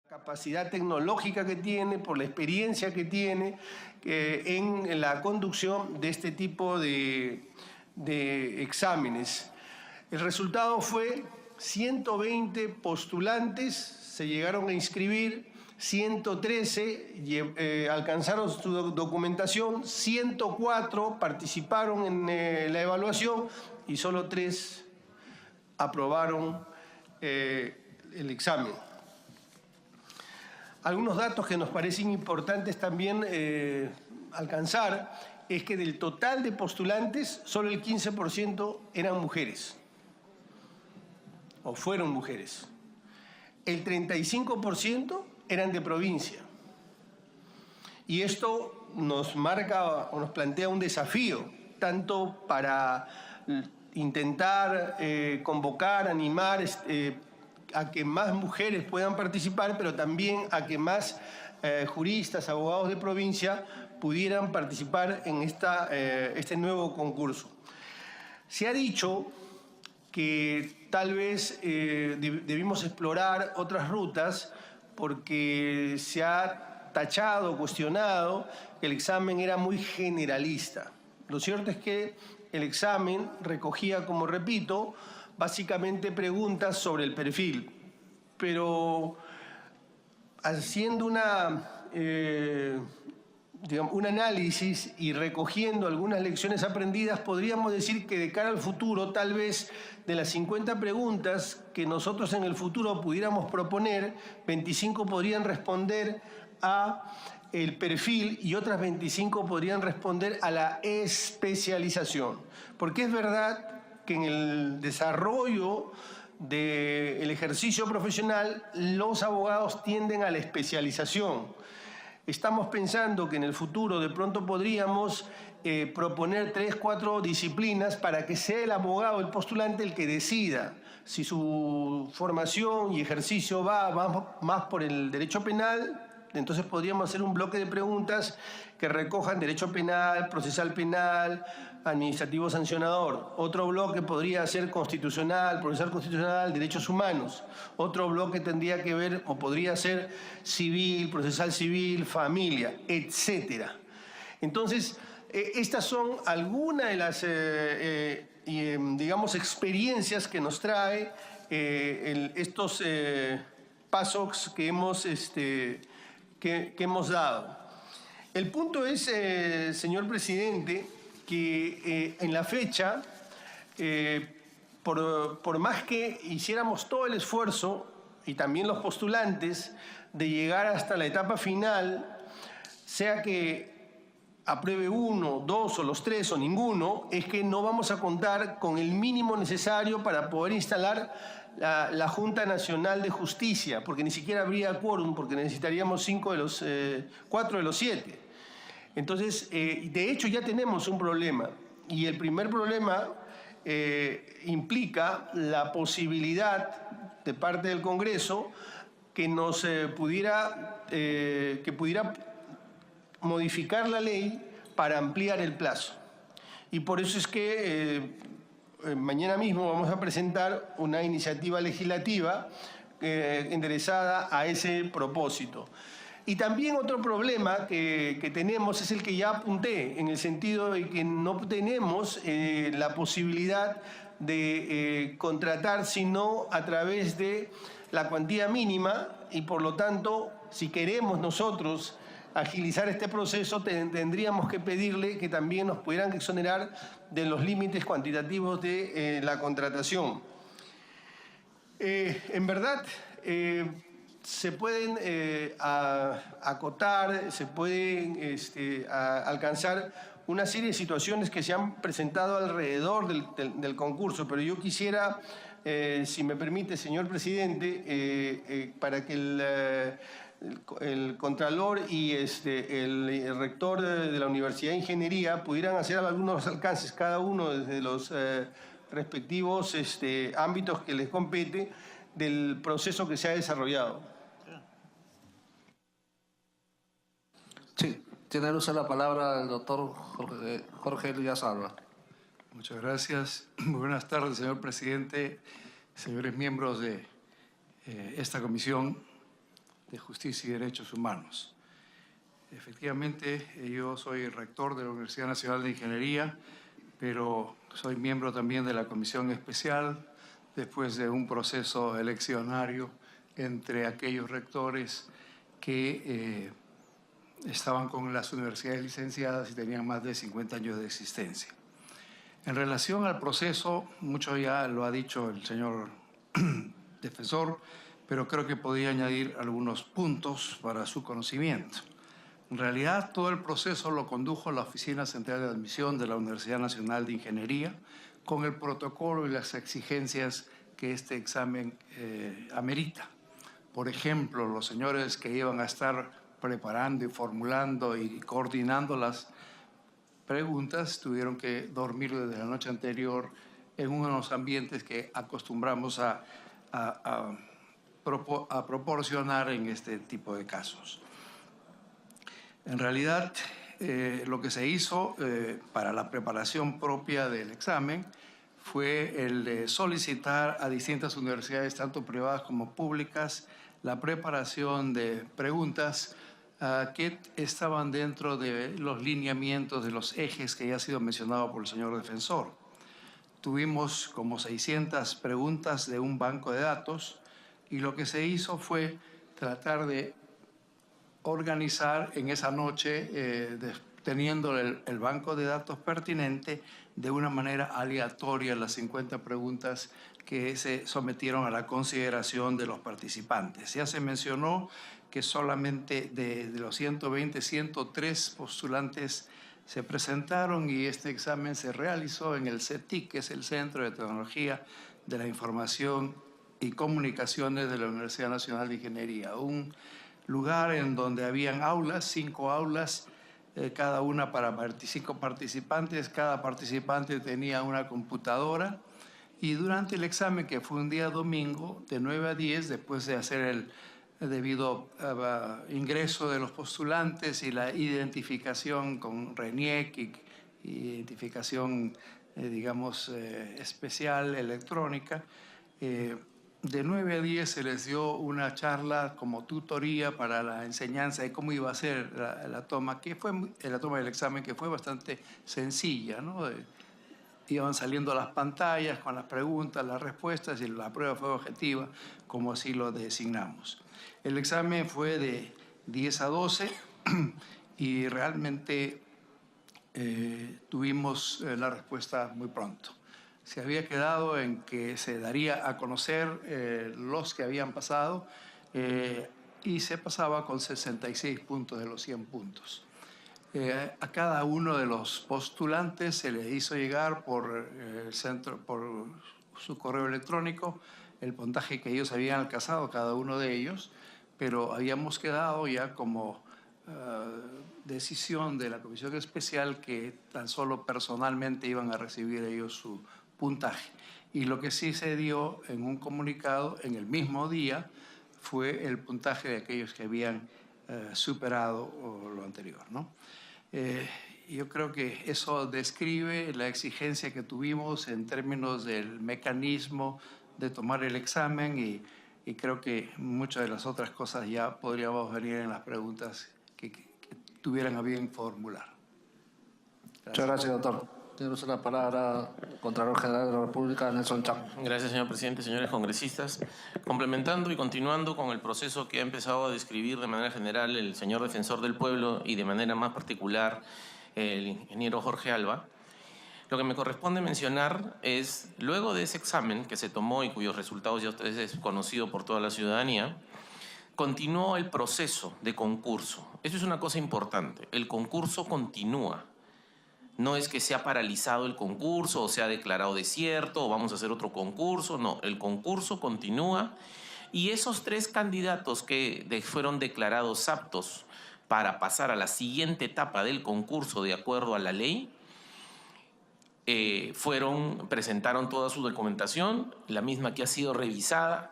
Capacidad tecnológica que tiene, por la experiencia que tiene en la conducción de este tipo de exámenes. El resultado fue 120 postulantes, se llegaron a inscribir, 113 alcanzaron su documentación, 104 participaron en la evaluación y solo 3 aprobaron el examen. Algunos datos que nos parecen importantes también alcanzar es que del total de postulantes, solo el 15% eran mujeres o fueron mujeres. El 35% eran de provincia. Y esto nos marca o nos plantea un desafío, tanto para intentar convocar, animar a que más mujeres puedan participar, pero también a que más juristas, abogados de provincia pudieran participar en este nuevo concurso. Se ha dicho que tal vez debimos explorar otras rutas porque se ha tachado, cuestionado que el examen era muy generalista. Lo cierto es que el examen recogía, como repito, básicamente preguntas sobre el perfil, pero haciendo un análisis y recogiendo algunas lecciones aprendidas, podríamos decir que de cara al futuro, tal vez de las 50 preguntas que nosotros en el futuro pudiéramos proponer, 25 podrían responder a el perfil y otras 25 podrían responder a la especialización. Porque es verdad que en el desarrollo del ejercicio profesional los abogados tienden a la especialización. Estamos pensando que en el futuro de pronto podríamos proponer 3, 4 disciplinas para que sea el abogado, el postulante, el que decida si su formación y ejercicio va más por el derecho penal. Entonces podríamos hacer un bloque de preguntas que recojan derecho penal, procesal penal, administrativo sancionador. Otro bloque podría ser constitucional, procesal constitucional, derechos humanos. Otro bloque tendría que ver o podría ser civil, procesal civil, familia, etcétera. Entonces, estas son algunas de las, digamos, experiencias que nos trae estos pasos que hemos dado. El punto es, señor presidente, que en la fecha, por más que hiciéramos todo el esfuerzo, y también los postulantes, de llegar hasta la etapa final, sea que apruebe 1, 2 o los 3 o ninguno, es que no vamos a contar con el mínimo necesario para poder instalar la Junta Nacional de Justicia, porque ni siquiera habría quórum, porque necesitaríamos 4 de los 7. Entonces, de hecho ya tenemos un problema, y el primer problema implica la posibilidad de parte del Congreso que pudiera modificar la ley para ampliar el plazo. Y por eso es que mañana mismo vamos a presentar una iniciativa legislativa enderezada a ese propósito. Y también otro problema que tenemos es el que ya apunté, en el sentido de que no tenemos la posibilidad de contratar sino a través de la cuantía mínima, y por lo tanto, si queremos nosotros agilizar este proceso, tendríamos que pedirle que también nos pudieran exonerar de los límites cuantitativos de la contratación. En verdad, se pueden acotar, se pueden alcanzar una serie de situaciones que se han presentado alrededor del concurso, pero yo quisiera, si me permite, señor presidente, para que el Contralor y el Rector de la Universidad de Ingeniería pudieran hacer algunos alcances, cada uno desde los respectivos ámbitos que les compete, del proceso que se ha desarrollado. Sí, tiene uso la palabra el doctor Jorge Elías Alba. Muchas gracias. Muy buenas tardes, señor presidente, señores miembros de esta comisión. de Justicia y Derechos Humanos. Efectivamente, yo soy rector de la Universidad Nacional de Ingeniería, pero soy miembro también de la Comisión Especial después de un proceso eleccionario entre aquellos rectores que estaban con las universidades licenciadas y tenían más de 50 años de existencia. En relación al proceso, mucho ya lo ha dicho el señor defensor, pero creo que podría añadir algunos puntos para su conocimiento. En realidad, todo el proceso lo condujo la Oficina Central de Admisión de la Universidad Nacional de Ingeniería con el protocolo y las exigencias que este examen amerita. Por ejemplo, los señores que iban a estar preparando y formulando y coordinando las preguntas tuvieron que dormir desde la noche anterior en unos ambientes que acostumbramos a proporcionar en este tipo de casos. En realidad, lo que se hizo para la preparación propia del examen fue el de solicitar a distintas universidades, tanto privadas como públicas, la preparación de preguntas que estaban dentro de los lineamientos de los ejes que ya ha sido mencionado por el señor defensor. Tuvimos como 600 preguntas de un banco de datos y lo que se hizo fue tratar de organizar en esa noche, teniendo el banco de datos pertinente, de una manera aleatoria las 50 preguntas que se sometieron a la consideración de los participantes. Ya se mencionó que solamente de los 120, 103 postulantes se presentaron y este examen se realizó en el CETIC, que es el Centro de Tecnología de la Información y Comunicaciones de la Universidad Nacional de Ingeniería, un lugar en donde habían aulas, 5 aulas, cada una para 25 participantes, cada participante tenía una computadora y durante el examen, que fue un día domingo, de 9 a 10, después de hacer el debido ingreso de los postulantes y la identificación con RENIEC y identificación, digamos, especial electrónica, de 9 a 10 se les dio una charla como tutoría para la enseñanza de cómo iba a ser la toma del examen, que fue bastante sencilla, ¿no? Iban saliendo las pantallas con las preguntas, las respuestas y la prueba fue objetiva, como así lo designamos. El examen fue de 10 a 12 y realmente tuvimos la respuesta muy pronto. Se había quedado en que se daría a conocer los que habían pasado y se pasaba con 66 puntos de los 100 puntos. A cada uno de los postulantes se le hizo llegar por su correo electrónico el puntaje que ellos habían alcanzado, cada uno de ellos, pero habíamos quedado ya como decisión de la Comisión Especial que tan solo personalmente iban a recibir ellos su puntaje. Y lo que sí se dio en un comunicado en el mismo día fue el puntaje de aquellos que habían superado lo anterior, ¿no? Yo creo que eso describe la exigencia que tuvimos en términos del mecanismo de tomar el examen y creo que muchas de las otras cosas ya podríamos venir en las preguntas que tuvieran a bien formular. Muchas gracias, doctor. Tiene usted la palabra, Contralor General de la República, Nelson Chang. Gracias, señor presidente, señores congresistas. Complementando y continuando con el proceso que ha empezado a describir de manera general el señor defensor del pueblo y de manera más particular el ingeniero Jorge Alba, lo que me corresponde mencionar es, luego de ese examen que se tomó y cuyos resultados ya ustedes es conocido por toda la ciudadanía, continuó el proceso de concurso. Eso es una cosa importante. El concurso continúa. No es que se ha paralizado el concurso o se ha declarado desierto o vamos a hacer otro concurso. No, el concurso continúa y esos 3 candidatos que fueron declarados aptos para pasar a la siguiente etapa del concurso de acuerdo a la ley, presentaron toda su documentación, la misma que ha sido revisada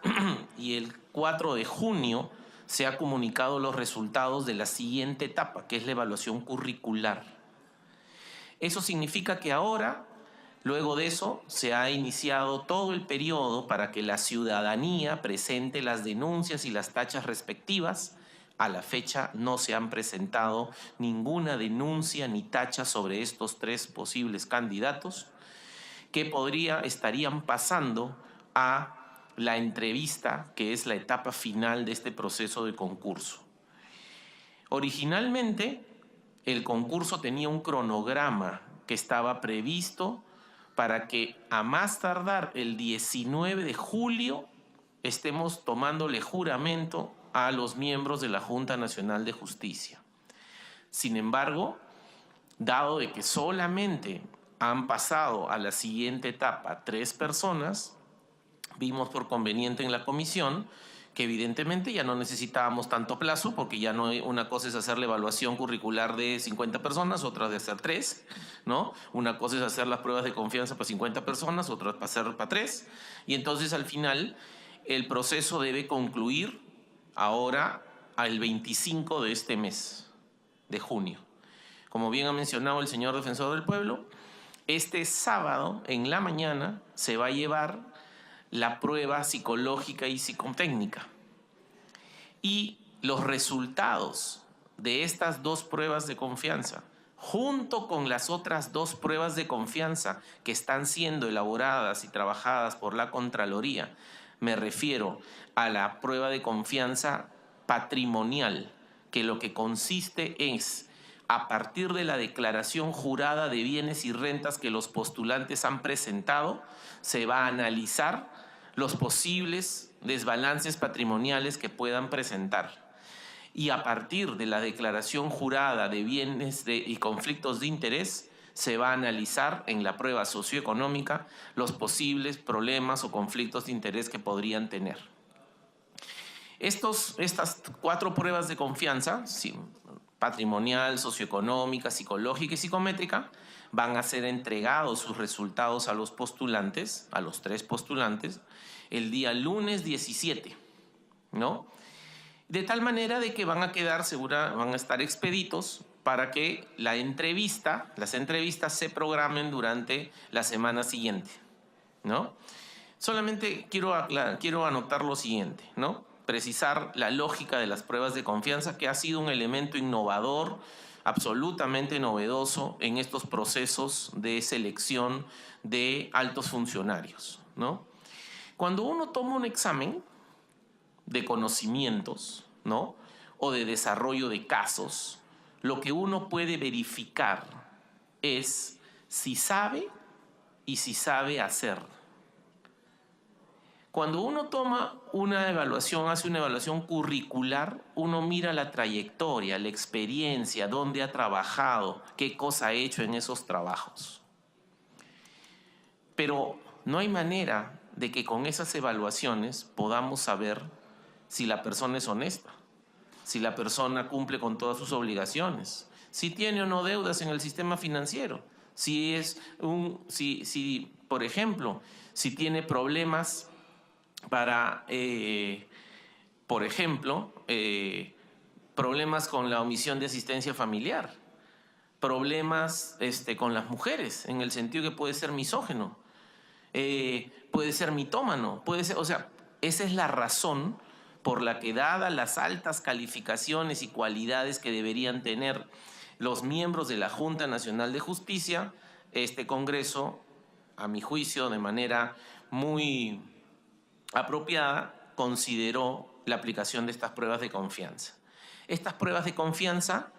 y el 4 de junio se ha comunicado los resultados de la siguiente etapa, que es la evaluación curricular. Eso significa que ahora Luego de eso, se ha iniciado todo el periodo para que la ciudadanía presente las denuncias y las tachas respectivas. A la fecha no se han presentado ninguna denuncia ni tacha sobre estos 3 posibles candidatos que estarían pasando a la entrevista, que es la etapa final de este proceso de concurso. Originalmente, el concurso tenía un cronograma que estaba previsto para que a más tardar el 19 de julio estemos tomándole juramento a los miembros de la Junta Nacional de Justicia. Sin embargo, dado de que solamente han pasado a la siguiente etapa 3 personas, vimos por conveniente en la comisión que evidentemente ya no necesitábamos tanto plazo, porque ya no, una cosa es hacer la evaluación curricular de 50 personas, otra de hacer 3, ¿no? Una cosa es hacer las pruebas de confianza para 50 personas, otra para hacer para 3, y entonces al final el proceso debe concluir ahora al 25 de este mes, de junio. Como bien ha mencionado el señor defensor del pueblo, este sábado en la mañana se va a llevar la prueba psicológica y psicotécnica. Y los resultados de estas 2 pruebas de confianza, junto con las otras 2 pruebas de confianza que están siendo elaboradas y trabajadas por la Contraloría, me refiero a la prueba de confianza patrimonial, que lo que consiste es, a partir de la declaración jurada de bienes y rentas que los postulantes han presentado, se va a analizar los posibles desbalances patrimoniales que puedan presentar. Y a partir de la declaración jurada de bienes y conflictos de interés, se va a analizar en la prueba socioeconómica los posibles problemas o conflictos de interés que podrían tener. Estas 4 pruebas de confianza, patrimonial, socioeconómica, psicológica y psicométrica, van a ser entregados sus resultados a los postulantes, a los 3 postulantes, el día lunes 17, ¿no? De tal manera de que van a estar expeditos para que las entrevistas se programen durante la semana siguiente, ¿no? Solamente quiero anotar lo siguiente, ¿no? Precisar la lógica de las pruebas de confianza, que ha sido un elemento innovador, absolutamente novedoso en estos procesos de selección de altos funcionarios, ¿no? Cuando uno toma un examen de conocimientos, ¿no?, o de desarrollo de casos, lo que uno puede verificar es si sabe y si sabe hacer. Cuando uno toma una evaluación, hace una evaluación curricular, uno mira la trayectoria, la experiencia, dónde ha trabajado, qué cosa ha hecho en esos trabajos. Pero no hay manera de que con esas evaluaciones podamos saber si la persona es honesta, si la persona cumple con todas sus obligaciones, si tiene o no deudas en el sistema financiero, por ejemplo, si tiene problemas para, problemas con la omisión de asistencia familiar, problemas con las mujeres, en el sentido que puede ser misógino, puede ser mitómano, esa es la razón por la que, dadas las altas calificaciones y cualidades que deberían tener los miembros de la Junta Nacional de Justicia, este Congreso, a mi juicio, de manera muy apropiada, consideró la aplicación de estas pruebas de confianza. Estas pruebas de confianza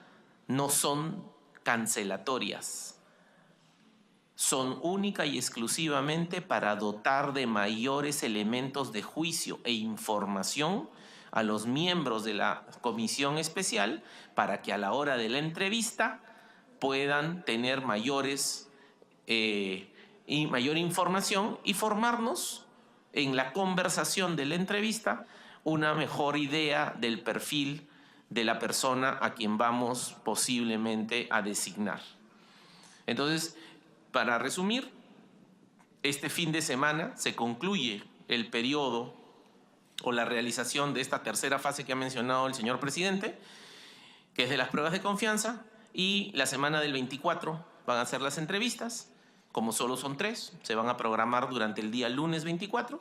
no son cancelatorias, son única y exclusivamente para dotar de mayores elementos de juicio e información a los miembros de la comisión especial, para que a la hora de la entrevista puedan tener mayor información y formarnos en la conversación de la entrevista una mejor idea del perfil de la persona a quien vamos posiblemente a designar. Entonces, para resumir, este fin de semana se concluye el periodo o la realización de esta tercera fase que ha mencionado el señor presidente, que es de las pruebas de confianza, y la semana del 24 van a ser las entrevistas, Como solo son 3, se van a programar durante el día lunes 24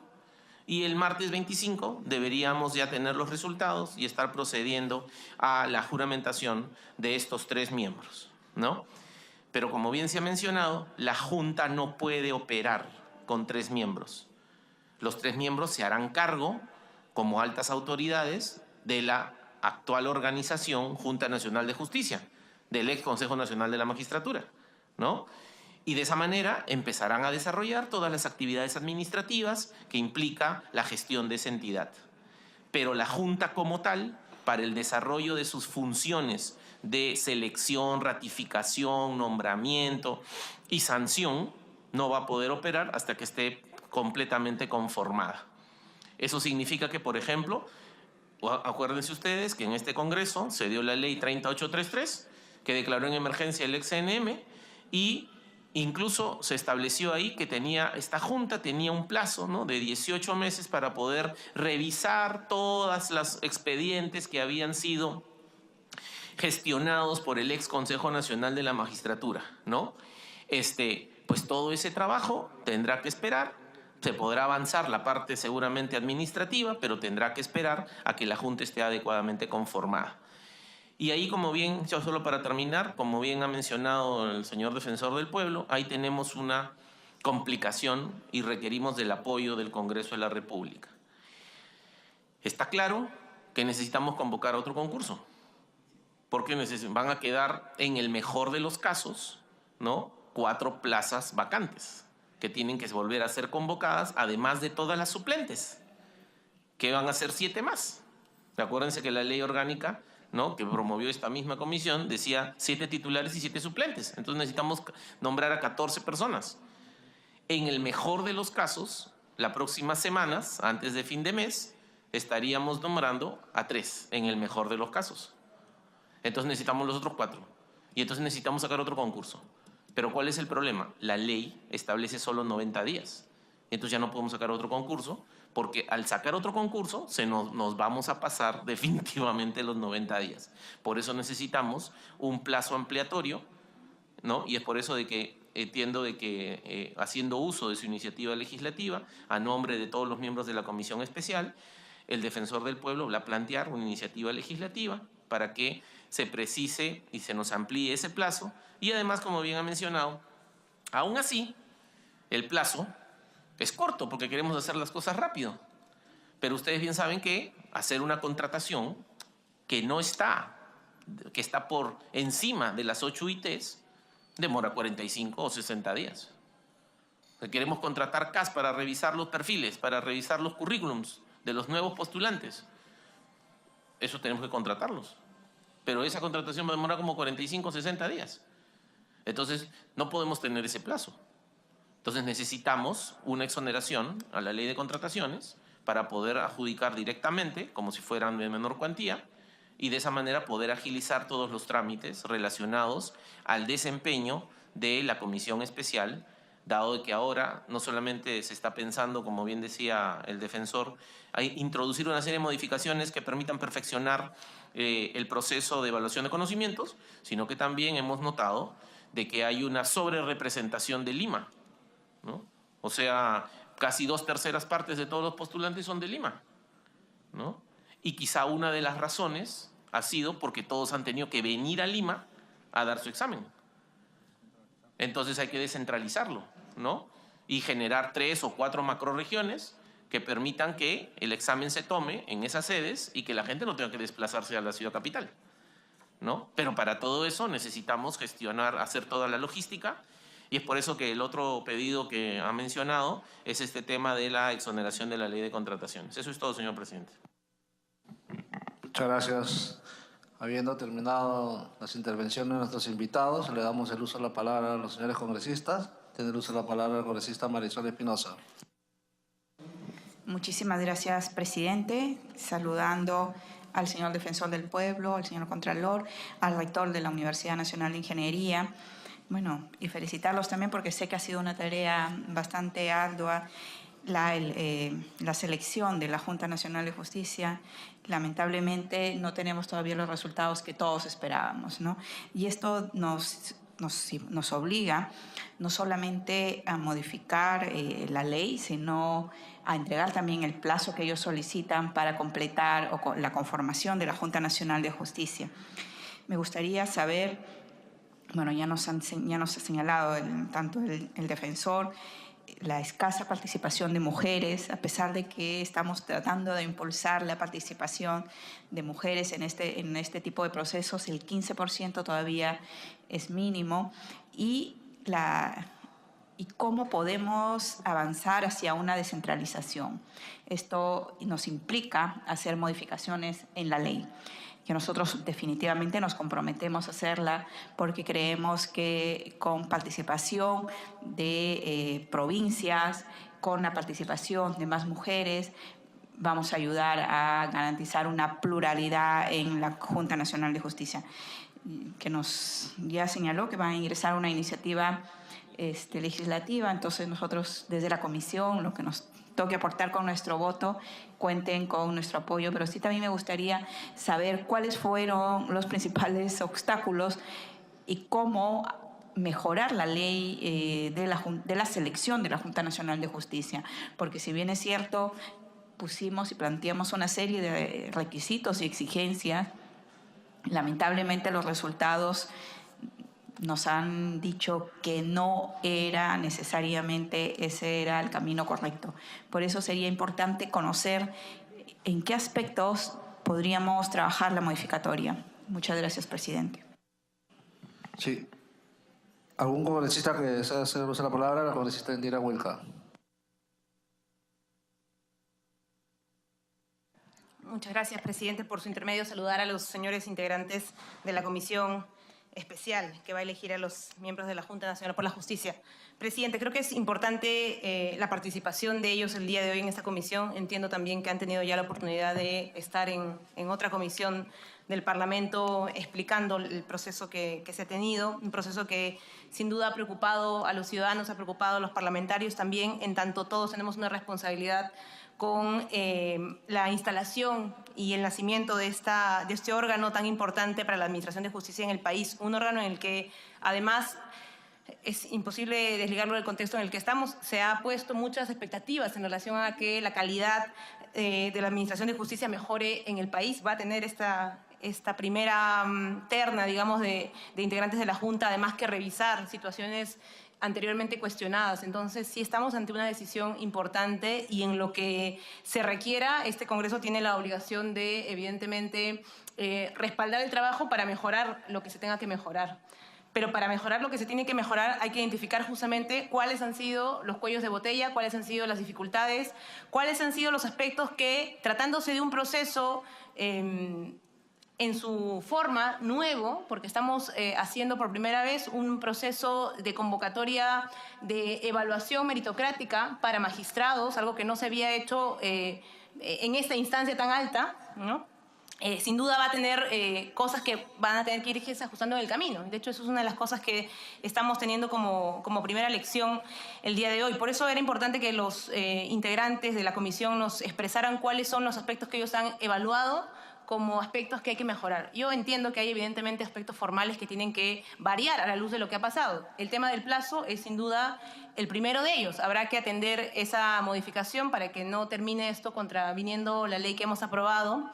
y el martes 25 deberíamos ya tener los resultados y estar procediendo a la juramentación de estos 3 miembros, ¿no? Pero como bien se ha mencionado, la Junta no puede operar con 3 miembros. Los 3 miembros se harán cargo como altas autoridades de la actual organización Junta Nacional de Justicia, del ex Consejo Nacional de la Magistratura, ¿no? Y de esa manera empezarán a desarrollar todas las actividades administrativas que implica la gestión de esa entidad. Pero la Junta como tal, para el desarrollo de sus funciones de selección, ratificación, nombramiento y sanción, no va a poder operar hasta que esté completamente conformada. Eso significa que, por ejemplo, acuérdense ustedes que en este Congreso se dio la ley 30833 que declaró en emergencia el ex-CNM y incluso se estableció ahí que esta Junta tenía un plazo, ¿no?, de 18 meses para poder revisar todas las expedientes que habían sido gestionados por el ex Consejo Nacional de la Magistratura, ¿no? Pues todo ese trabajo tendrá que esperar. Se podrá avanzar la parte seguramente administrativa, pero tendrá que esperar a que la Junta esté adecuadamente conformada. Y ahí, como bien, ya solo para terminar, como bien ha mencionado el señor defensor del pueblo, ahí tenemos una complicación y requerimos del apoyo del Congreso de la República. Está claro que necesitamos convocar otro concurso, porque van a quedar, en el mejor de los casos, ¿no?, 4 plazas vacantes que tienen que volver a ser convocadas, además de todas las suplentes, que van a ser 7 más. Acuérdense que la ley orgánica, ¿no?, que promovió esta misma comisión, decía 7 titulares y 7 suplentes. Entonces necesitamos nombrar a 14 personas. En el mejor de los casos, las próximas semanas, antes de fin de mes, estaríamos nombrando a 3, en el mejor de los casos. Entonces necesitamos los otros 4. Y entonces necesitamos sacar otro concurso. Pero ¿cuál es el problema? La ley establece solo 90 días. Entonces ya no podemos sacar otro concurso, porque al sacar otro concurso nos vamos a pasar definitivamente los 90 días. Por eso necesitamos un plazo ampliatorio, ¿no? Y es por eso de que entiendo de que haciendo uso de su iniciativa legislativa, a nombre de todos los miembros de la Comisión Especial, el Defensor del Pueblo va a plantear una iniciativa legislativa para que se precise y se nos amplíe ese plazo. Y además, como bien ha mencionado, aún así, el plazo es corto porque queremos hacer las cosas rápido. Pero ustedes bien saben que hacer una contratación que está por encima de las 8 UITs, demora 45 o 60 días. Queremos contratar CAS para revisar los perfiles, para revisar los currículums de los nuevos postulantes. Eso tenemos que contratarlos. Pero esa contratación va a demorar como 45 o 60 días. Entonces, no podemos tener ese plazo. Entonces, necesitamos una exoneración a la ley de contrataciones para poder adjudicar directamente, como si fueran de menor cuantía, y de esa manera poder agilizar todos los trámites relacionados al desempeño de la comisión especial, dado que ahora no solamente se está pensando, como bien decía el defensor, introducir una serie de modificaciones que permitan perfeccionar el proceso de evaluación de conocimientos, sino que también hemos notado de que hay una sobrerepresentación de Lima, ¿no? O sea, casi 2/3 partes de todos los postulantes son de Lima, ¿no? Y quizá una de las razones ha sido porque todos han tenido que venir a Lima a dar su examen. Entonces hay que descentralizarlo, ¿no? Y generar 3 o 4 macrorregiones que permitan que el examen se tome en esas sedes y que la gente no tenga que desplazarse a la ciudad capital, ¿no? Pero para todo eso necesitamos gestionar, hacer toda la logística, y es por eso que el otro pedido que ha mencionado es este tema de la exoneración de la ley de contrataciones. Eso es todo, señor presidente. Muchas gracias. Habiendo terminado las intervenciones de nuestros invitados, le damos el uso de la palabra a los señores congresistas. Tiene el uso de la palabra la congresista Marisol Espinosa. Muchísimas gracias, presidente. Saludando al señor Defensor del Pueblo, al señor Contralor, al rector de la Universidad Nacional de Ingeniería. Bueno, y felicitarlos también porque sé que ha sido una tarea bastante ardua la selección de la Junta Nacional de Justicia. Lamentablemente no tenemos todavía los resultados que todos esperábamos, ¿no? Y esto nos nos obliga no solamente a modificar la ley, sino a entregar también el plazo que ellos solicitan para completar la conformación de la Junta Nacional de Justicia. Me gustaría saber, bueno, ya nos ha señalado tanto el defensor, la escasa participación de mujeres, a pesar de que estamos tratando de impulsar la participación de mujeres en este tipo de procesos, el 15% todavía es mínimo, y cómo podemos avanzar hacia una descentralización. Esto nos implica hacer modificaciones en la ley, que nosotros definitivamente nos comprometemos a hacerla porque creemos que con participación de provincias, con la participación de más mujeres, vamos a ayudar a garantizar una pluralidad en la Junta Nacional de Justicia, que nos ya señaló que va a ingresar una iniciativa legislativa. Entonces nosotros desde la comisión, lo que nos toque aportar con nuestro voto, cuenten con nuestro apoyo, pero sí también me gustaría saber cuáles fueron los principales obstáculos y cómo mejorar la ley de la selección de la Junta Nacional de Justicia, porque si bien es cierto, pusimos y planteamos una serie de requisitos y exigencias, lamentablemente los resultados nos han dicho que no era necesariamente ese era el camino correcto. Por eso sería importante conocer en qué aspectos podríamos trabajar la modificatoria. Muchas gracias, presidente. Sí. ¿Algún congresista que desea hacer uso de la palabra? La congresista Indira Huilca. Muchas gracias, presidente. Por su intermedio, saludar a los señores integrantes de la comisión especial que va a elegir a los miembros de la Junta Nacional por la Justicia. Presidente, creo que es importante la participación de ellos el día de hoy en esta comisión. Entiendo también que han tenido ya la oportunidad de estar en otra comisión del Parlamento explicando el proceso que se ha tenido, un proceso que sin duda ha preocupado a los ciudadanos, ha preocupado a los parlamentarios también, en tanto todos tenemos una responsabilidad con la instalación y el nacimiento de este órgano tan importante para la Administración de Justicia en el país, un órgano en el que además es imposible desligarlo del contexto en el que estamos. Se ha puesto muchas expectativas en relación a que la calidad de la Administración de Justicia mejore en el país. Va a tener esta primera terna, digamos, de integrantes de la Junta, además que revisar situaciones anteriormente cuestionadas. Entonces, sí estamos ante una decisión importante y en lo que se requiera, este Congreso tiene la obligación de, evidentemente, respaldar el trabajo para mejorar lo que se tenga que mejorar. Pero para mejorar lo que se tiene que mejorar hay que identificar justamente cuáles han sido los cuellos de botella, cuáles han sido las dificultades, cuáles han sido los aspectos que, tratándose de un proceso en su forma nuevo, porque estamos haciendo por primera vez un proceso de convocatoria de evaluación meritocrática para magistrados, algo que no se había hecho en esta instancia tan alta, ¿no? Sin duda va a tener cosas que van a tener que irse ajustando en el camino. De hecho, eso es una de las cosas que estamos teniendo como primera lección el día de hoy. Por eso era importante que los integrantes de la comisión nos expresaran cuáles son los aspectos que ellos han evaluado como aspectos que hay que mejorar. Yo entiendo que hay evidentemente aspectos formales que tienen que variar a la luz de lo que ha pasado. El tema del plazo es sin duda el primero de ellos. Habrá que atender esa modificación para que no termine esto contraviniendo la ley que hemos aprobado.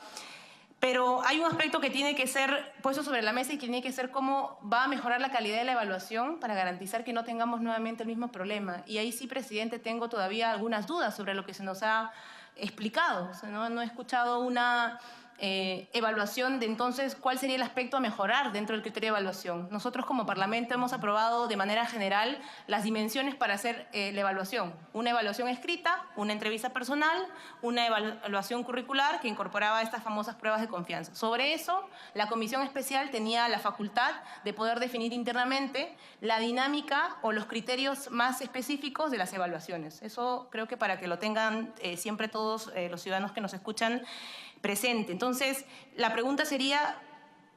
Pero hay un aspecto que tiene que ser puesto sobre la mesa y que tiene que ser cómo va a mejorar la calidad de la evaluación para garantizar que no tengamos nuevamente el mismo problema. Y ahí sí, presidente, tengo todavía algunas dudas sobre lo que se nos ha explicado. O sea, no he escuchado una evaluación de entonces cuál sería el aspecto a mejorar dentro del criterio de evaluación. Nosotros como Parlamento hemos aprobado de manera general las dimensiones para hacer la evaluación. Una evaluación escrita, una entrevista personal, una evaluación curricular que incorporaba estas famosas pruebas de confianza. Sobre eso, la Comisión Especial tenía la facultad de poder definir internamente la dinámica o los criterios más específicos de las evaluaciones. Eso creo que para que lo tengan siempre todos los ciudadanos que nos escuchan presente. Entonces, la pregunta sería,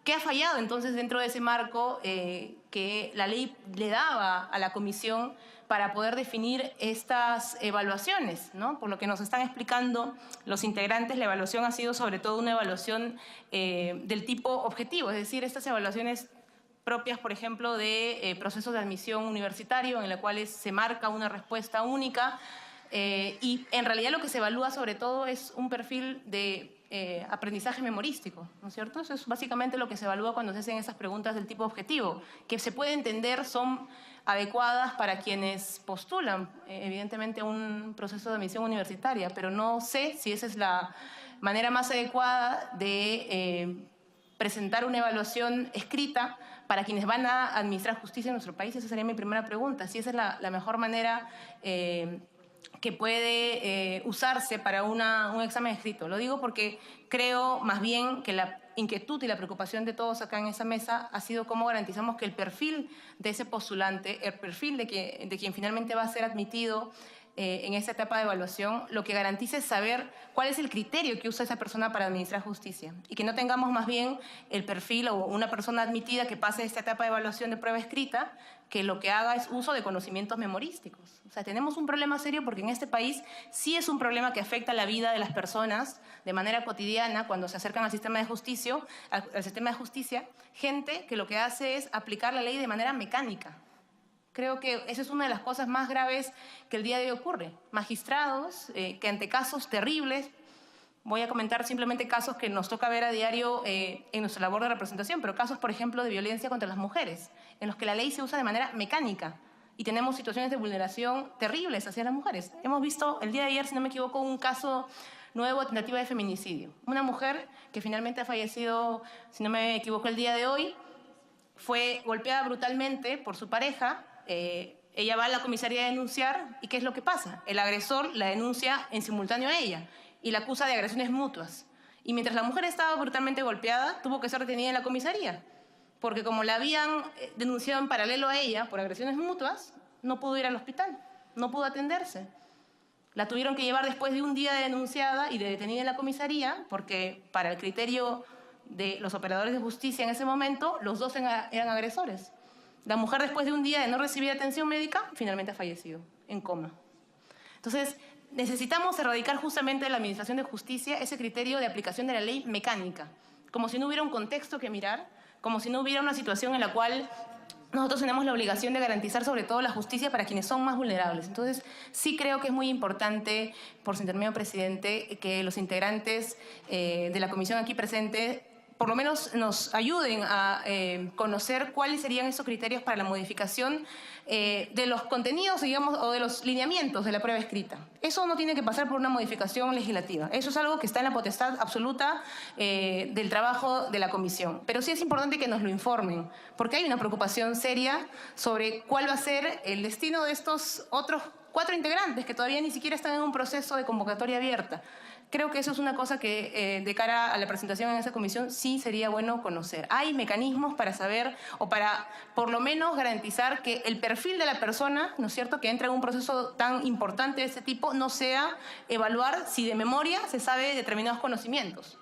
¿qué ha fallado entonces dentro de ese marco que la ley le daba a la comisión para poder definir estas evaluaciones, ¿no? Por lo que nos están explicando los integrantes, la evaluación ha sido sobre todo una evaluación del tipo objetivo, es decir, estas evaluaciones propias, por ejemplo, de procesos de admisión universitario en los cuales se marca una respuesta única y en realidad lo que se evalúa sobre todo es un perfil de aprendizaje memorístico, ¿no es cierto? Eso es básicamente lo que se evalúa cuando se hacen esas preguntas del tipo objetivo, que se puede entender son adecuadas para quienes postulan, evidentemente, a un proceso de admisión universitaria, pero no sé si esa es la manera más adecuada de presentar una evaluación escrita para quienes van a administrar justicia en nuestro país. Esa sería mi primera pregunta, si esa es la mejor manera que puede usarse para un examen escrito. Lo digo porque creo más bien que la inquietud y la preocupación de todos acá en esa mesa ha sido cómo garantizamos que el perfil de ese postulante, el perfil de quien finalmente va a ser admitido en esta etapa de evaluación, lo que garantice es saber cuál es el criterio que usa esa persona para administrar justicia y que no tengamos más bien el perfil o una persona admitida que pase esta etapa de evaluación de prueba escrita que lo que haga es uso de conocimientos memorísticos. O sea, tenemos un problema serio porque en este país sí es un problema que afecta la vida de las personas de manera cotidiana cuando se acercan al sistema de justicia, gente que lo que hace es aplicar la ley de manera mecánica. Creo que esa es una de las cosas más graves que el día de hoy ocurre. Magistrados que ante casos terribles, voy a comentar simplemente casos que nos toca ver a diario en nuestra labor de representación, pero casos, por ejemplo, de violencia contra las mujeres, en los que la ley se usa de manera mecánica y tenemos situaciones de vulneración terribles hacia las mujeres. Hemos visto el día de ayer, si no me equivoco, un caso nuevo de tentativa de feminicidio. Una mujer que finalmente ha fallecido, si no me equivoco, el día de hoy, fue golpeada brutalmente por su pareja. Ella va a la comisaría a denunciar y ¿qué es lo que pasa? El agresor la denuncia en simultáneo a ella y la acusa de agresiones mutuas. Y mientras la mujer estaba brutalmente golpeada, tuvo que ser retenida en la comisaría, porque como la habían denunciado en paralelo a ella por agresiones mutuas, no pudo ir al hospital, no pudo atenderse. La tuvieron que llevar después de un día de denunciada y de detenida en la comisaría, porque para el criterio de los operadores de justicia en ese momento, los dos eran agresores. La mujer, después de un día de no recibir atención médica, finalmente ha fallecido, en coma. Entonces, necesitamos erradicar justamente de la Administración de Justicia ese criterio de aplicación de la ley mecánica, como si no hubiera un contexto que mirar, como si no hubiera una situación en la cual nosotros tenemos la obligación de garantizar sobre todo la justicia para quienes son más vulnerables. Entonces, sí creo que es muy importante, por su intermedio, presidente, que los integrantes de la comisión aquí presente por lo menos nos ayuden a conocer cuáles serían esos criterios para la modificación de los contenidos, digamos, o de los lineamientos de la prueba escrita. Eso no tiene que pasar por una modificación legislativa. Eso es algo que está en la potestad absoluta del trabajo de la comisión. Pero sí es importante que nos lo informen, porque hay una preocupación seria sobre cuál va a ser el destino de estos otros 4 integrantes que todavía ni siquiera están en un proceso de convocatoria abierta. Creo que eso es una cosa que de cara a la presentación en esa comisión sí sería bueno conocer. Hay mecanismos para saber o para por lo menos garantizar que el perfil de la persona, ¿no es cierto?, que entra en un proceso tan importante de este tipo no sea evaluar si de memoria se sabe determinados conocimientos.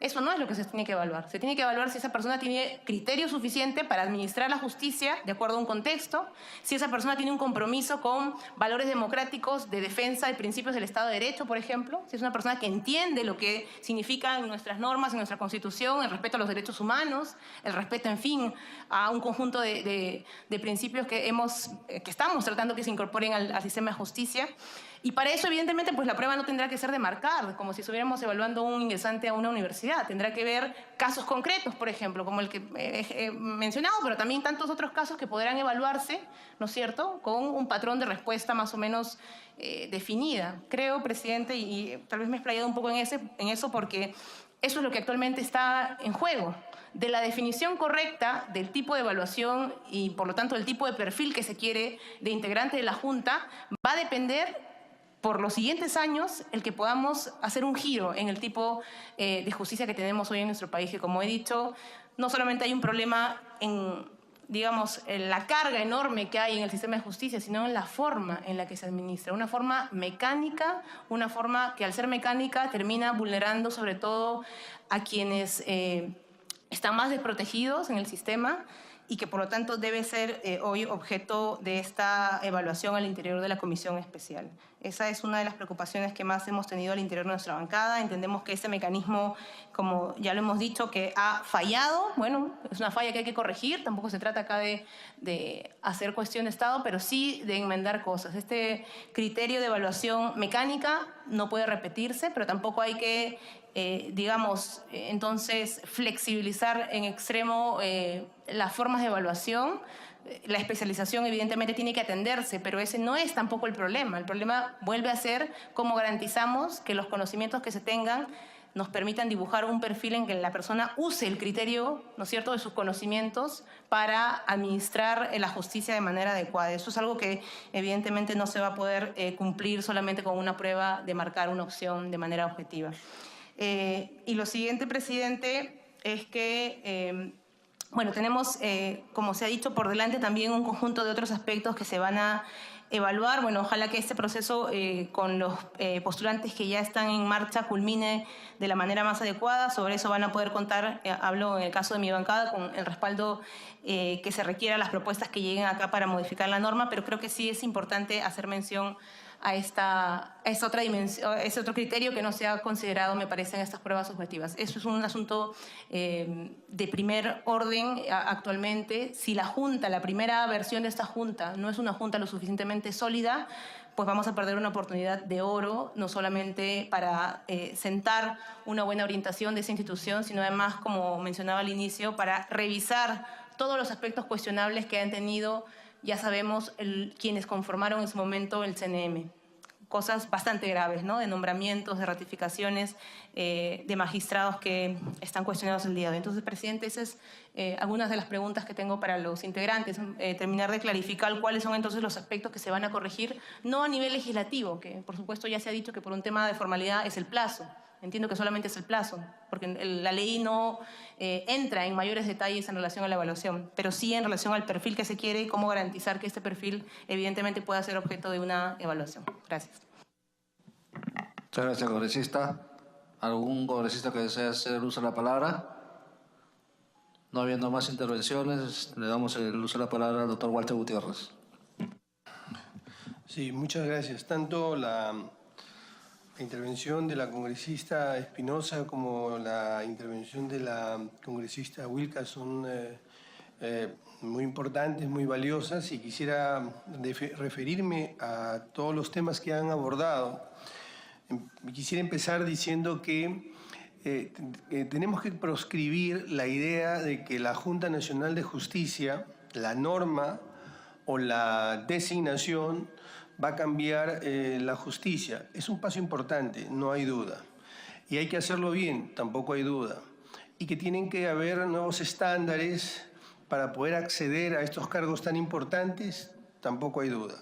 Eso no es lo que se tiene que evaluar. Se tiene que evaluar si esa persona tiene criterio suficiente para administrar la justicia de acuerdo a un contexto, si esa persona tiene un compromiso con valores democráticos de defensa de principios del Estado de Derecho, por ejemplo, si es una persona que entiende lo que significan nuestras normas, en nuestra Constitución, el respeto a los derechos humanos, el respeto, en fin, a un conjunto de principios que estamos tratando que se incorporen al sistema de justicia. Y para eso, evidentemente, pues la prueba no tendrá que ser de marcar, como si estuviéramos evaluando un ingresante a una universidad. Tendrá que ver casos concretos, por ejemplo, como el que he mencionado, pero también tantos otros casos que podrán evaluarse, ¿no es cierto?, con un patrón de respuesta más o menos definida. Creo, presidente, y tal vez me he explayado un poco en eso porque eso es lo que actualmente está en juego. De la definición correcta del tipo de evaluación y, por lo tanto, del tipo de perfil que se quiere de integrante de la Junta, va a depender por los siguientes años el que podamos hacer un giro en el tipo de justicia que tenemos hoy en nuestro país, que, como he dicho, no solamente hay un problema en, digamos, en la carga enorme que hay en el sistema de justicia, sino en la forma en la que se administra, una forma mecánica, una forma que al ser mecánica termina vulnerando sobre todo a quienes están más desprotegidos en el sistema y que por lo tanto debe ser hoy objeto de esta evaluación al interior de la comisión especial. Esa es una de las preocupaciones que más hemos tenido al interior de nuestra bancada. Entendemos que ese mecanismo, como ya lo hemos dicho, que ha fallado. Bueno, es una falla que hay que corregir. Tampoco se trata acá de hacer cuestión de Estado, pero sí de enmendar cosas. Este criterio de evaluación mecánica no puede repetirse, pero tampoco hay que, entonces flexibilizar en extremo las formas de evaluación. La especialización evidentemente tiene que atenderse, pero ese no es tampoco el problema. El problema vuelve a ser cómo garantizamos que los conocimientos que se tengan nos permitan dibujar un perfil en que la persona use el criterio, ¿no es cierto?, de sus conocimientos para administrar la justicia de manera adecuada. Eso es algo que evidentemente no se va a poder cumplir solamente con una prueba de marcar una opción de manera objetiva. Y lo siguiente, presidente, es que bueno, tenemos, como se ha dicho, por delante también un conjunto de otros aspectos que se van a evaluar. Bueno, ojalá que este proceso con los postulantes que ya están en marcha culmine de la manera más adecuada. Sobre eso van a poder contar, hablo en el caso de mi bancada, con el respaldo que se requiera a las propuestas que lleguen acá para modificar la norma, pero creo que sí es importante hacer mención a esta otra dimensión, a ese otro criterio que no se ha considerado, me parece, en estas pruebas objetivas. Eso es un asunto de primer orden actualmente. Si la Junta, la primera versión de esta Junta, no es una Junta lo suficientemente sólida, pues vamos a perder una oportunidad de oro, no solamente para sentar una buena orientación de esa institución, sino además, como mencionaba al inicio, para revisar todos los aspectos cuestionables que han tenido, ya sabemos, quienes conformaron en su momento el CNM. Cosas bastante graves, ¿no? De nombramientos, de ratificaciones, de magistrados que están cuestionados el día de hoy. Entonces, presidente, esas algunas de las preguntas que tengo para los integrantes. Terminar de clarificar cuáles son entonces los aspectos que se van a corregir, no a nivel legislativo, que por supuesto ya se ha dicho que por un tema de formalidad es el plazo. Entiendo que solamente es el plazo, porque la ley no entra en mayores detalles en relación a la evaluación, pero sí en relación al perfil que se quiere y cómo garantizar que este perfil evidentemente pueda ser objeto de una evaluación. Gracias. Muchas gracias, congresista. ¿Algún congresista que desee hacer uso de la palabra? No habiendo más intervenciones, le damos el uso de la palabra al doctor Walter Gutiérrez. Sí, muchas gracias. Tanto la intervención de la congresista Espinosa como la intervención de la congresista Wilca son muy importantes, muy valiosas, y quisiera referirme a todos los temas que han abordado. Quisiera empezar diciendo que tenemos que proscribir la idea de que la Junta Nacional de Justicia, la norma o la designación, va a cambiar la justicia. Es un paso importante, no hay duda. Y hay que hacerlo bien, tampoco hay duda. Y que tienen que haber nuevos estándares para poder acceder a estos cargos tan importantes, tampoco hay duda.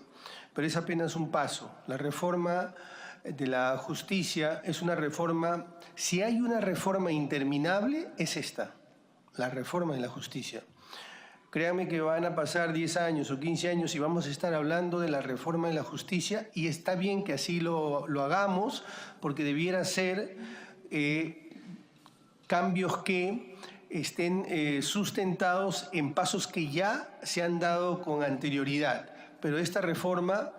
Pero es apenas un paso. La reforma de la justicia es una reforma, si hay una reforma interminable, es esta, la reforma de la justicia. Créanme que van a pasar 10 años o 15 años y vamos a estar hablando de la reforma de la justicia, y está bien que así lo hagamos, porque debiera ser cambios que estén sustentados en pasos que ya se han dado con anterioridad. Pero esta reforma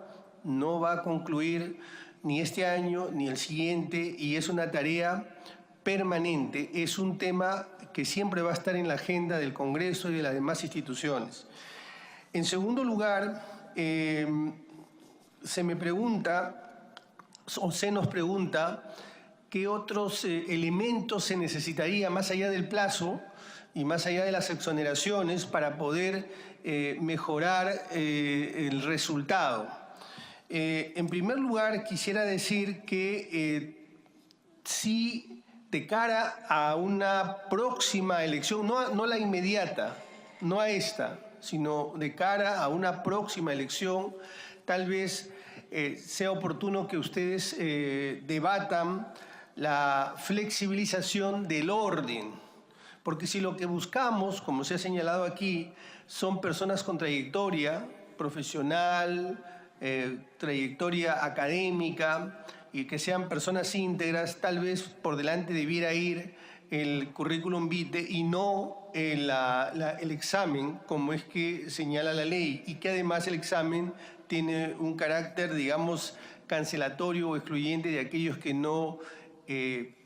no va a concluir ni este año ni el siguiente, y es una tarea permanente, es un tema que siempre va a estar en la agenda del Congreso y de las demás instituciones. En segundo lugar, se me pregunta, o se nos pregunta, qué otros elementos se necesitaría más allá del plazo y más allá de las exoneraciones para poder mejorar el resultado. En primer lugar, quisiera decir que sí, de cara a una próxima elección, no la inmediata, no a esta, sino de cara a una próxima elección, tal vez sea oportuno que ustedes debatan la flexibilización del orden, porque si lo que buscamos, como se ha señalado aquí, son personas con trayectoria profesional, trayectoria académica, y que sean personas íntegras, tal vez por delante debiera ir el currículum vitae y no el examen, como es que señala la ley, y que además el examen tiene un carácter, digamos, cancelatorio o excluyente de aquellos que no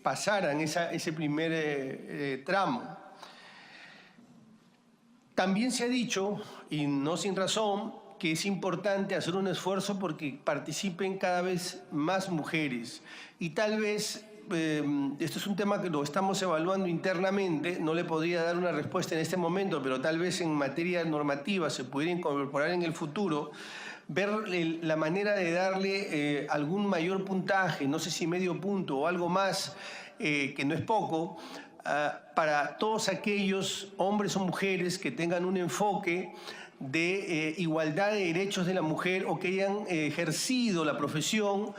pasaran ese primer tramo. También se ha dicho, y no sin razón, que es importante hacer un esfuerzo porque participen cada vez más mujeres. Y tal vez, esto es un tema que lo estamos evaluando internamente, no le podría dar una respuesta en este momento, pero tal vez en materia normativa se pudiera incorporar en el futuro, ver la manera de darle algún mayor puntaje, no sé si medio punto o algo más, que no es poco, para todos aquellos hombres o mujeres que tengan un enfoque de igualdad de derechos de la mujer o que hayan ejercido la profesión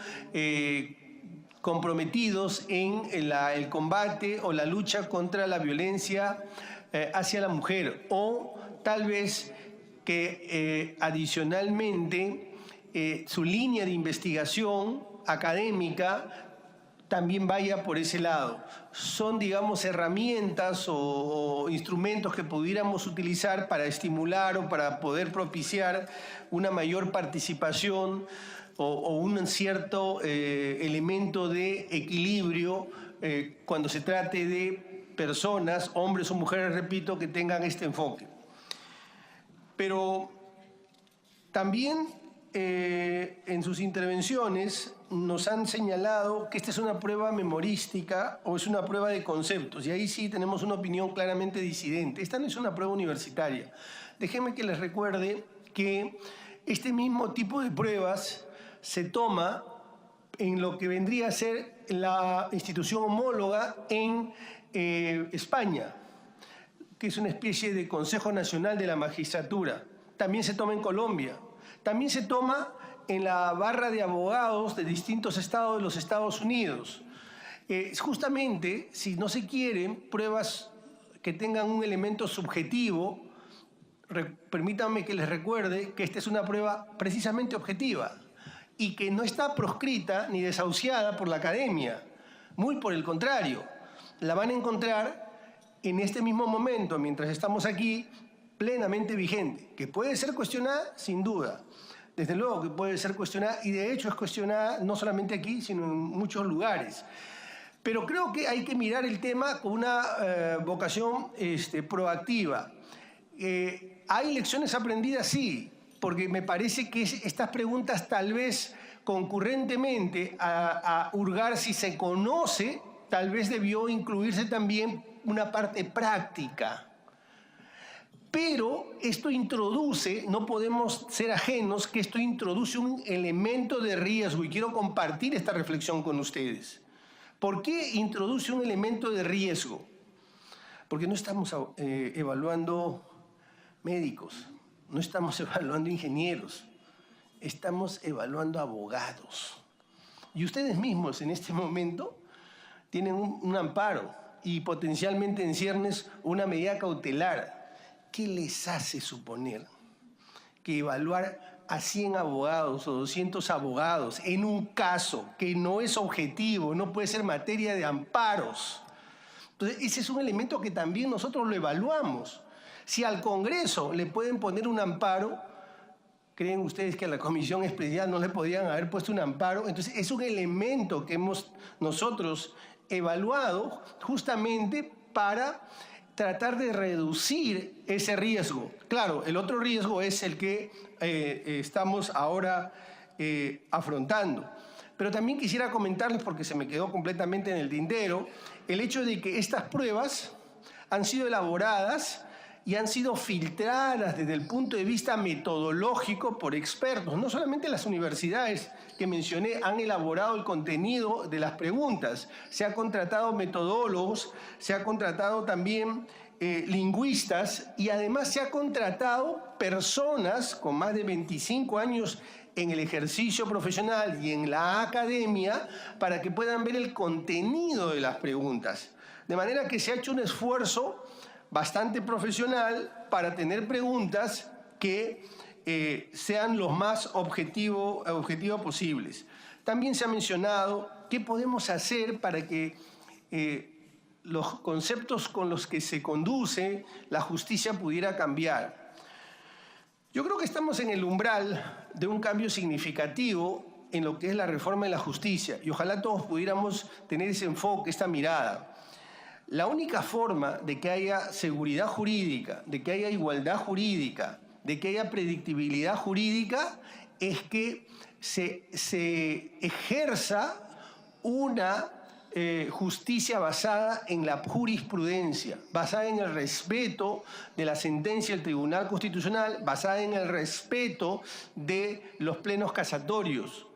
comprometidos en el combate o la lucha contra la violencia hacia la mujer, o tal vez que adicionalmente su línea de investigación académica también vaya por ese lado. Son, digamos, herramientas o instrumentos que pudiéramos utilizar para estimular o para poder propiciar una mayor participación o un cierto elemento de equilibrio cuando se trate de personas, hombres o mujeres, repito, que tengan este enfoque. Pero también en sus intervenciones nos han señalado que esta es una prueba memorística o es una prueba de conceptos, y ahí sí tenemos una opinión claramente disidente. Esta no es una prueba universitaria. Déjenme que les recuerde que este mismo tipo de pruebas se toma en lo que vendría a ser la institución homóloga en España, que es una especie de Consejo Nacional de la Magistratura. También se toma en Colombia. También se toma en la barra de abogados de distintos estados de los Estados Unidos. Justamente, si no se quieren pruebas que tengan un elemento subjetivo, permítanme que les recuerde que esta es una prueba precisamente objetiva y que no está proscrita ni desahuciada por la academia. Muy por el contrario, la van a encontrar en este mismo momento, mientras estamos aquí, plenamente vigente, que puede ser cuestionada sin duda. Desde luego que puede ser cuestionada, y de hecho es cuestionada no solamente aquí, sino en muchos lugares. Pero creo que hay que mirar el tema con una vocación proactiva. ¿Hay lecciones aprendidas? Sí, porque me parece que estas preguntas tal vez concurrentemente a hurgar si se conoce, tal vez debió incluirse también una parte práctica. Pero esto introduce, no podemos ser ajenos, que esto introduce un elemento de riesgo, y quiero compartir esta reflexión con ustedes. ¿Por qué introduce un elemento de riesgo? Porque no estamos evaluando médicos, no estamos evaluando ingenieros, estamos evaluando abogados. Y ustedes mismos en este momento tienen un amparo y potencialmente en ciernes una medida cautelar. ¿Qué les hace suponer que evaluar a 100 abogados o 200 abogados en un caso que no es objetivo, no puede ser materia de amparos? Entonces, ese es un elemento que también nosotros lo evaluamos. Si al Congreso le pueden poner un amparo, ¿creen ustedes que a la Comisión Especial no le podrían haber puesto un amparo? Entonces, es un elemento que hemos nosotros evaluado justamente para tratar de reducir ese riesgo. Claro, el otro riesgo es el que estamos ahora afrontando. Pero también quisiera comentarles, porque se me quedó completamente en el tintero, el hecho de que estas pruebas han sido elaboradas y han sido filtradas desde el punto de vista metodológico por expertos. No solamente las universidades que mencioné han elaborado el contenido de las preguntas, se ha contratado metodólogos, se ha contratado también lingüistas, y además se ha contratado personas con más de 25 años en el ejercicio profesional y en la academia para que puedan ver el contenido de las preguntas. De manera que se ha hecho un esfuerzo bastante profesional para tener preguntas que sean los más objetivos posibles. También se ha mencionado qué podemos hacer para que los conceptos con los que se conduce la justicia pudiera cambiar. Yo creo que estamos en el umbral de un cambio significativo en lo que es la reforma de la justicia y ojalá todos pudiéramos tener ese enfoque, esta mirada. La única forma de que haya seguridad jurídica, de que haya igualdad jurídica, de que haya predictibilidad jurídica es que se ejerza una justicia basada en la jurisprudencia, basada en el respeto de la sentencia del Tribunal Constitucional, basada en el respeto de los plenos casatorios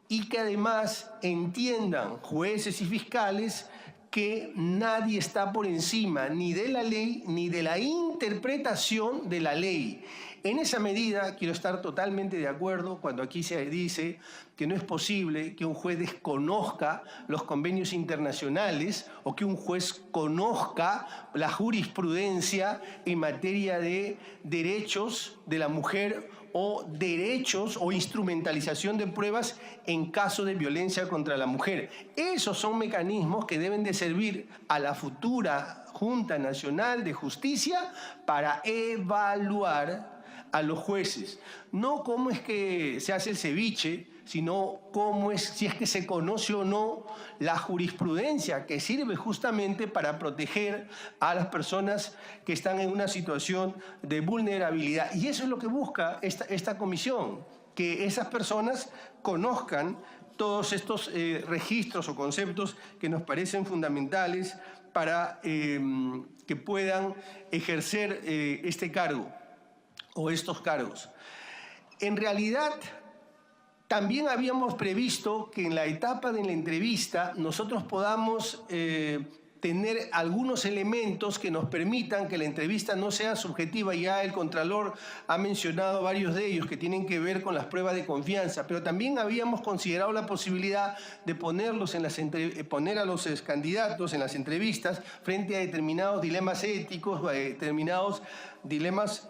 y que además entiendan jueces y fiscales que nadie está por encima ni de la ley ni de la interpretación de la ley. En esa medida quiero estar totalmente de acuerdo cuando aquí se dice que no es posible que un juez desconozca los convenios internacionales o que un juez conozca la jurisprudencia en materia de derechos de la mujer o derechos o instrumentalización de pruebas en caso de violencia contra la mujer. Esos son mecanismos que deben de servir a la futura Junta Nacional de Justicia para evaluar a los jueces. No cómo es que se hace el ceviche, sino cómo es, si es que se conoce o no la jurisprudencia que sirve justamente para proteger a las personas que están en una situación de vulnerabilidad. Y eso es lo que busca esta comisión, que esas personas conozcan todos estos registros o conceptos que nos parecen fundamentales para que puedan ejercer este cargo o estos cargos. En realidad, también habíamos previsto que en la etapa de la entrevista nosotros podamos tener algunos elementos que nos permitan que la entrevista no sea subjetiva. Ya el Contralor ha mencionado varios de ellos que tienen que ver con las pruebas de confianza, pero también habíamos considerado la posibilidad de poner a los candidatos en las entrevistas frente a determinados dilemas éticos, determinados dilemas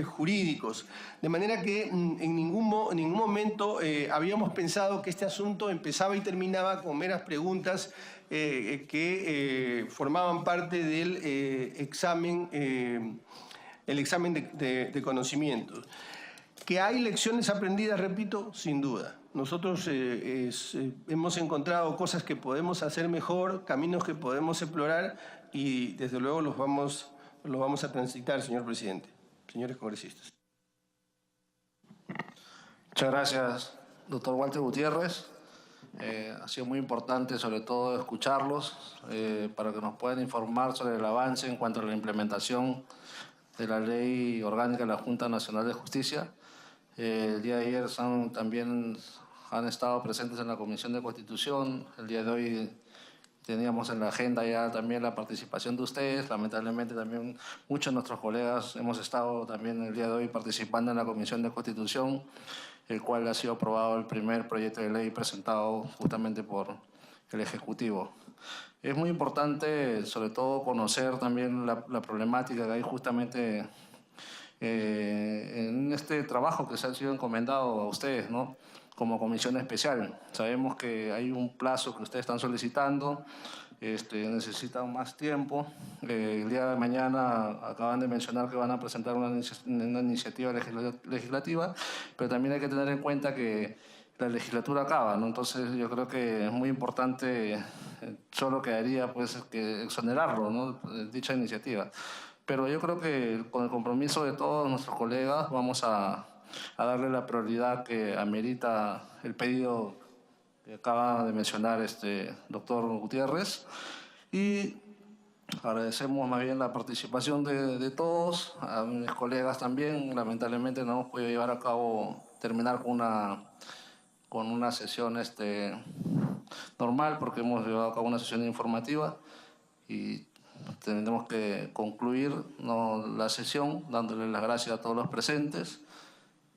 jurídicos. De manera que en ningún momento habíamos pensado que este asunto empezaba y terminaba con meras preguntas que formaban parte del examen, el examen de conocimientos. Que hay lecciones aprendidas, repito, sin duda. Nosotros hemos encontrado cosas que podemos hacer mejor, caminos que podemos explorar y desde luego los vamos a transitar, señor presidente, señores congresistas. Muchas gracias, doctor Walter Gutiérrez. Ha sido muy importante, sobre todo, escucharlos para que nos puedan informar sobre el avance en cuanto a la implementación de la Ley Orgánica de la Junta Nacional de Justicia. El día de ayer también han estado presentes en la Comisión de Constitución. El día de hoy teníamos en la agenda ya también la participación de ustedes. Lamentablemente también muchos de nuestros colegas hemos estado también el día de hoy participando en la Comisión de Constitución, el cual ha sido aprobado el primer proyecto de ley presentado justamente por el Ejecutivo. Es muy importante, sobre todo, conocer también la problemática que hay justamente en este trabajo que se ha sido encomendado a ustedes, ¿no?, como comisión especial. Sabemos que hay un plazo que ustedes están solicitando, necesitan más tiempo. El día de mañana acaban de mencionar que van a presentar una iniciativa legislativa, pero también hay que tener en cuenta que la legislatura acaba, ¿no? Entonces yo creo que es muy importante, solo quedaría pues que exonerarlo, ¿no?, dicha iniciativa. Pero yo creo que con el compromiso de todos nuestros colegas vamos a darle la prioridad que amerita el pedido que acaba de mencionar doctor Gutiérrez. Y agradecemos más bien la participación de todos, a mis colegas también. Lamentablemente no hemos podido llevar a cabo, terminar con una sesión normal, porque hemos llevado a cabo una sesión informativa y tendremos que concluir la sesión dándole las gracias a todos los presentes,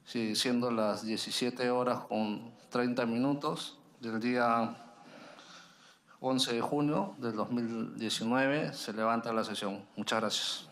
siendo las 17:30 del día 11 de junio del 2019, se levanta la sesión. Muchas gracias.